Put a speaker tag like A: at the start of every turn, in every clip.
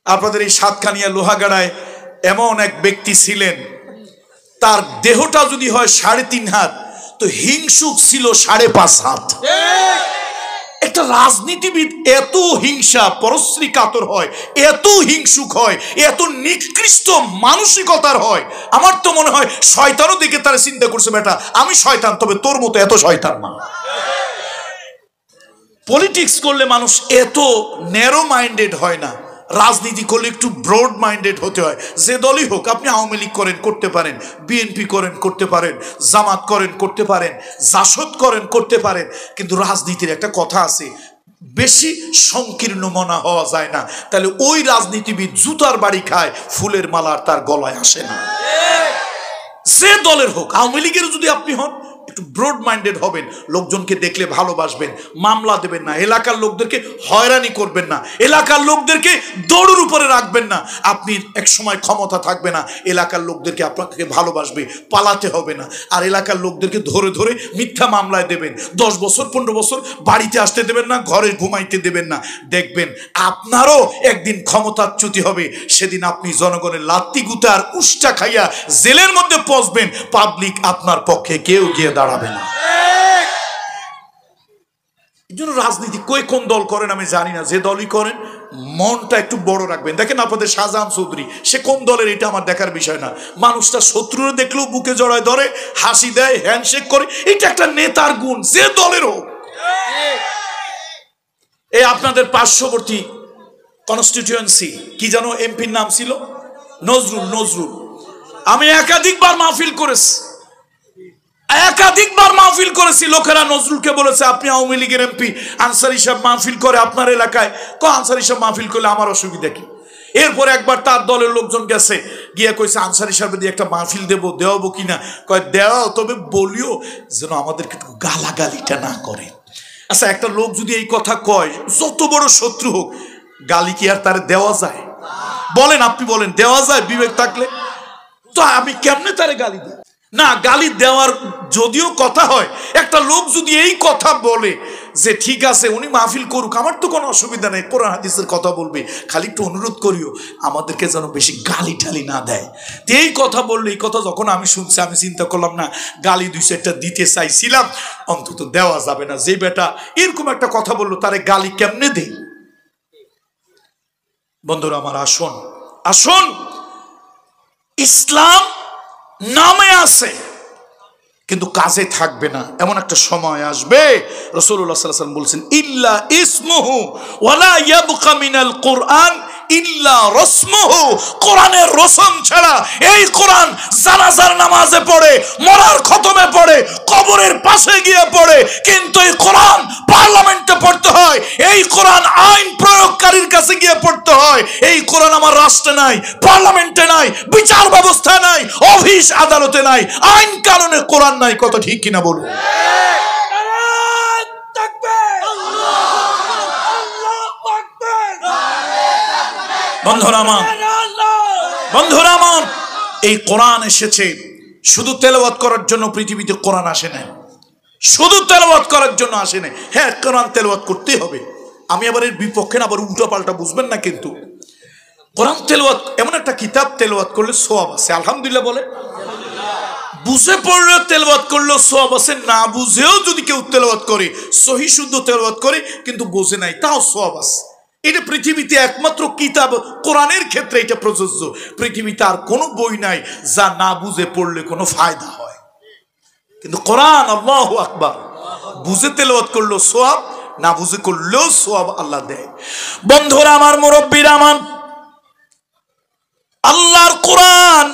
A: আপনাদের এই সাতকানিয়া লোহাগাড়ায় এমন এক ব্যক্তি ছিলেন, তার দেহটা যদি হয় 3.5 হাত, তো হিংসুক ছিল 5.5 হাত। একটা রাজনীতিবিদ এত হিংসা পরশ্রী কাতর হয়, এত হিংসুক হয়, এত নিকৃষ্ট মানসিকতার হয়, আমার তো মনে হয় শয়তানও দেখে তারা চিন্তা করছে, বেটা আমি শয়তান, তবে তোর মতো এত শয়তান না। পলিটিক্স করলে মানুষ এত ন্যারো মাইন্ডেড হয় না, রাজনীতি করলে একটু ব্রড মাইন্ডেড হতে হয়। যে দলই হোক, আপনি আওয়ামী লীগ করেন করতে পারেন, বিএনপি করেন করতে পারেন, জামাত করেন করতে পারেন, জাসদ করেন করতে পারেন, কিন্তু রাজনীতির একটা কথা আছে, বেশি সংকীর্ণ মনা হওয়া যায় না, তাহলে ওই রাজনীতিবিদ জুতার বাড়ি খায়, ফুলের মালার তার গলায় আসে না। যে দলের হোক, আওয়ামী লীগের যদি আপনি হন, একটু ব্রড মাইন্ডেড হবেন, লোকজনকে দেখলে ভালোবাসবেন, মামলা দেবেন না, এলাকার লোকদেরকে হয়রানি করবেন না, এলাকার লোকদেরকে দৌড়ের উপরে রাখবেন না। আপনি এক সময় ক্ষমতা থাকবে না, এলাকার লোকদেরকে আপনাকে ভালোবাসবে, পালাতে হবে না। আর এলাকার লোকদেরকে ধরে ধরে মিথ্যা মামলায় দেবেন, 10 বছর 15 বছর বাড়িতে আসতে দেবেন না, ঘরে ঘুমাইতে দেবেন না। দেখবেন আপনারও একদিন ক্ষমতাচ্যুতি হবে, সেদিন আপনি জনগণের লাত্তি গুঁতে আর উষ্টা খাইয়া জেলের মধ্যে পচবেন, পাবলিক আপনার পক্ষে কেউ গিয়ে দাঁড়াবে না। এই জন্য রাজনীতি কোন দল করেন আমি জানি না, যে দলই করেন মনটা একটু বড় রাখবেন। দেখেন আপনাদের শাহজাহান চৌধুরী, সে কোন দলের এটা আমার দেখার বিষয় না, মানুষটা শত্রুরা দেখলেও বুকে জড়ায় ধরে, হাসি দেয়, হ্যান্ডশেক করে, এটা একটা নেতার গুণ, যে দলের হোক। এই আপনাদের পার্শ্ববর্তী কনস্টিটিউয়েন্সি কি যেন এমপির নাম ছিল, নজরুল। আমি একাধিকবার মাহফিল করেছি, লোকেরা নজরুলকে বলেছে আপনি আওয়ামী লীগের এমপি, আনসারী সাহেব মাহফিল করে আপনার এলাকায়, আনসারী সাহেব মাহফিল করলে আমার অসুবিধা কি? এরপরে একবার তার দলের লোকজন গেছে, গিয়ে কইছে আনসারী সাহেব দিয়ে একটা মাহফিল দেওয়াবো কিনা, কয় দেওয়া, তবে বলিও যেন আমাদেরকে একটু গালাগালিটা না করে। আচ্ছা, একটা লোক যদি এই কথা কয়, যত বড় শত্রু হোক, গালি কি আর তার দেওয়া যায়? বলেন, আপনি বলেন, দেওয়া যায় বিবেক থাকলে? তো আমি কেমনে তারে গালি দিই? না, গালি দেওয়ার যদিও কথা হয়, একটা লোক যদি এই কথা বলে যে ঠিক আছে উনি মাহফিল করুক, আমার তো কোনো অসুবিধা নেই, কোরআন হাদিসের কথা বলবে, খালি একটু অনুরোধ করিও আমাদেরকে যেন বেশি গালি ঠালি না দেয়। তো এই কথা বললে, এই কথা যখন আমি শুনছি, আমি চিন্তা করলাম না, গালি 2-4টা দিতে চাইছিলাম, অন্তত দেওয়া যাবে না। যে বেটা এরকম একটা কথা বললো, তারে গালি কেমনে দেই? বন্ধুরা আমার, আসুন, ইসলাম নামে আছে কিন্তু কাজে থাকবে না, এমন একটা সময় আসবে। রাসূলুল্লাহ সাল্লাল্লাহু আলাইহি ওয়াসাল্লাম বলছেন, ইল্লা ইসমুহু ওয়ালা ইয়াবকা মিনাল কুরআন ইল্লা রাসমুহু। কোরআনের রসম ছাড়া, এই কোরআন জানাজার নামাজে পড়ে, মরার খতমে পড়ে, কবরের পাশে গিয়ে পড়ে, কিন্তু এই কোরআন পার্লামেন্টে পড়তে হয়, এই কোরআন আইন প্রয়োগকারীর কাছে গিয়ে পড়তে হয়। এই কোরআন আমার রাষ্ট্রে নাই, পার্লামেন্টে নাই, বিচার ব্যবস্থা নাই, অফিস আদালতে নাই, আইন কানুনে কোরআন নাই। কত ঠিক কিনা বলুন? বন্ধুরা আমার, এই কোরআন এসেছে শুধু তেলাওয়াত করার জন্য। পৃথিবীতে কোরআন আসে না শুধু তেলাওয়াত করার জন্য, আসে না। হ্যাঁ, কোরআন তেলাওয়াত করতেই হবে, আমি আবার এর বিপক্ষে না, আবার উল্টো পাল্টা বুঝবেন না। কিন্তু কোরআন তেলাওয়াত এমন একটা কিতাব, তেলাওয়াত করলে সওয়াব আছে, আলহামদুলিল্লাহ বলে। বুঝে পড়লে তেলাওয়াত করলেও সওয়াব আছে, না বুঝেও যদি কেউ তেলাওয়াত করে, সহি শুদ্ধ তেলাওয়াত করে কিন্তু বোঝে নাই, তাও সওয়াব আছে। এটা পৃথিবীতে একমাত্র কিতাব, কোরআনের ক্ষেত্রে এটা প্রযোজ্য। পৃথিবীতে আর কোনো বই নাই যা না বুঝে পড়লে কোনো ফায়দা হয়, কিন্তু কোরআন, আল্লাহু আকবার, বুঝে তেলাওয়াত করলেও সওয়াব, না বুঝে করলেও সওয়াব আল্লাহ দেয়। বন্ধুরা আমার, মুরব্বীরা আমার, আল্লাহর কোরআন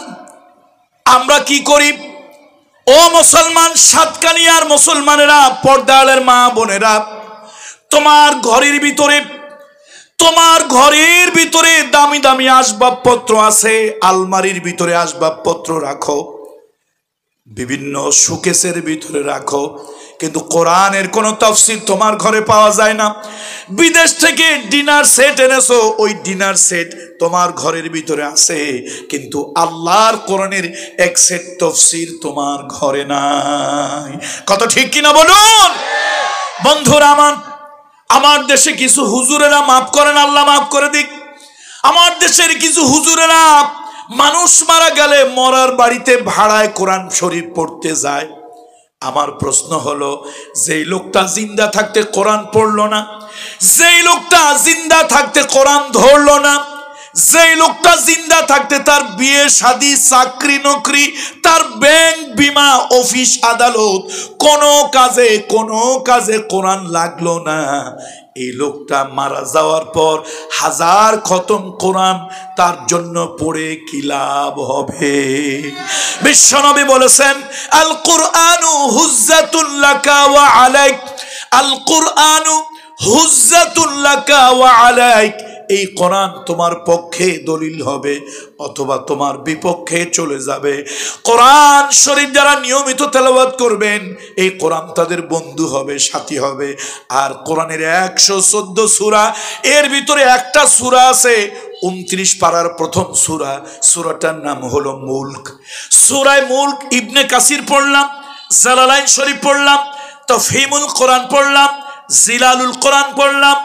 A: আমরা কি করি? ও মুসলমান, সাতকানিয়ার মুসলমানেরা, পর্দালের মা বোনেরা, তোমার ঘরের ভিতরে দামি দামি আসবাবপত্র আছে, আলমারির ভিতরে আসবাবপত্র রাখো, বিভিন্ন শোকেসের ভিতরে রাখো, কিন্তু কোরআনের কোনো তাফসীর তোমার ঘরে পাওয়া যায় না। বিদেশ থেকে ডিনার সেট এনেছো, ওই ডিনার সেট তোমার ঘরের ভিতরে আছে, কিন্তু আল্লাহর কোরআনের এক সেট তাফসীর তোমার ঘরে নাই। কত ঠিক কিনা বলুন? বন্ধুরা আমার দেশে কিছু হুজুরেরা, মাফ করেন, আল্লাহ মাফ করে দিক, আমার দেশের কিছু হুজুরেরা মানুষ মারা গেলে মরার বাড়িতে ভাড়ায় কোরআন শরীফ পড়তে যায়। আমার প্রশ্ন হলো, যেই লোকটা জিন্দা থাকতে কোরআন পড়লো না, যেই লোকটা জিন্দা থাকতে কোরআন ধরলো না, যেই লোকটা জিন্দা থাকতে তার বিয়ে শাদী চাকরি নকরি, তার ব্যাংক বিমা অফিস আদালত কোনো কাজে কোরআন লাগলো না, এই লোকটা মারা যাওয়ার পর হাজার খতম কোরআন তার জন্য পড়ে কি লাভ হবে? বিশ্বনবী বলেছেন, আল কুরআনু হুজ্জাতুল লাকা ওয়া আলাইক, আল কুরআনু হুজ্জাতুল লাকা ওয়া আলাইক। এই কোরআন তোমার পক্ষে দলিল হবে অথবা তোমার বিপক্ষে চলে যাবে। কোরআন শরীফ যারা নিয়মিত তেলাওয়াত করবেন, এই কোরআন তাদের বন্ধু হবে, সাথী হবে। আর কোরআনের 114 সূরা, এর ভিতরে একটা সূরা আছে 29 পারার প্রথম সূরা, সূরাটার নাম হলো মুলক। সূরায়ে মুলক ইবনে কাসির পড়লাম, জালালাইন শরীফ পড়লাম, তাফহিমুল কোরআন পড়লাম, জিলালুল কোরআন পড়লাম,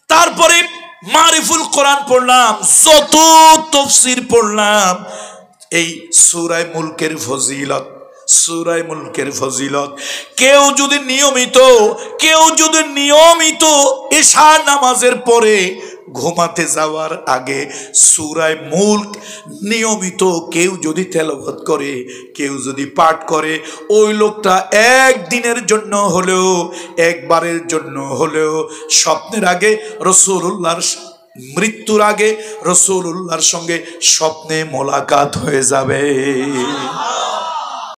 A: তারপরে মারিফুল কোরআন পড়লাম, যত তাফসীর পড়লাম। এই সূরা মুলকের ফজিলত, সূরা মুলকের ফজিলত কেউ যদি নিয়মিত ইশা নামাজের পরে ঘুমাতে যাওয়ার আগে সূরা মুলক নিয়মিত কেউ যদি তেলাওয়াত করে, কেউ যদি পাঠ করে, ওই লোকটা একদিনের জন্য হলেও, একবারের জন্য হলেও স্বপ্নের আগে রাসূলুল্লাহর মৃত্যুর আগে রাসূলুল্লাহর সঙ্গে স্বপ্নে মোলাকাত হয়ে যাবে।